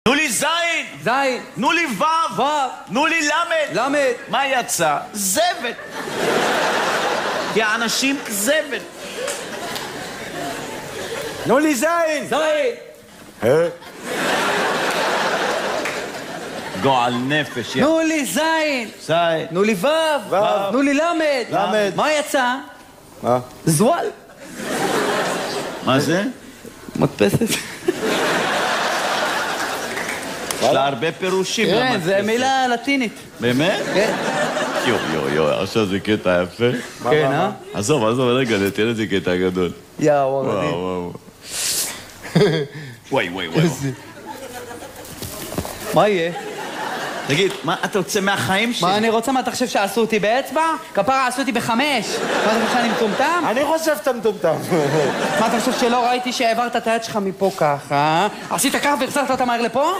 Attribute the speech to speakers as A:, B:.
A: תנו לי זין!
B: זין.
A: תנו לי וו!
B: וו.
A: תנו לי למד!
B: למד.
A: מה יצא? זבל! כי האנשים זבל!
C: תנו לי זין!
B: זין.
A: גועל נפש, יא...
B: תנו לי זין.
A: זין.
B: תנו לי וו.
C: וו.
B: תנו לי למד.
C: למד.
B: מה יצא?
C: מה?
B: זואל.
A: מה זה?
B: מדפסת.
A: יש לה הרבה פירושים.
B: כן, זה מילה לטינית.
A: באמת?
B: כן.
A: יו, עכשיו זה קטע יפה.
B: כן, אה?
A: עזוב, רגע, נתן את זה קטע גדול.
B: יא וואו.
A: וואו. וואי.
B: מה יהיה?
A: תגיד, מה אתה רוצה מהחיים שלי?
B: מה אני רוצה? מה אתה חושב שעשו אותי באצבע? כפרה עשו אותי ב5. מה אתה חושב שאני מטומטם?
C: אני חושב שאתה מטומטם.
B: מה אתה חושב שלא ראיתי שהעברת את היד שלך מפה ככה? עשית ככה והחזרת אותה מהר לפה?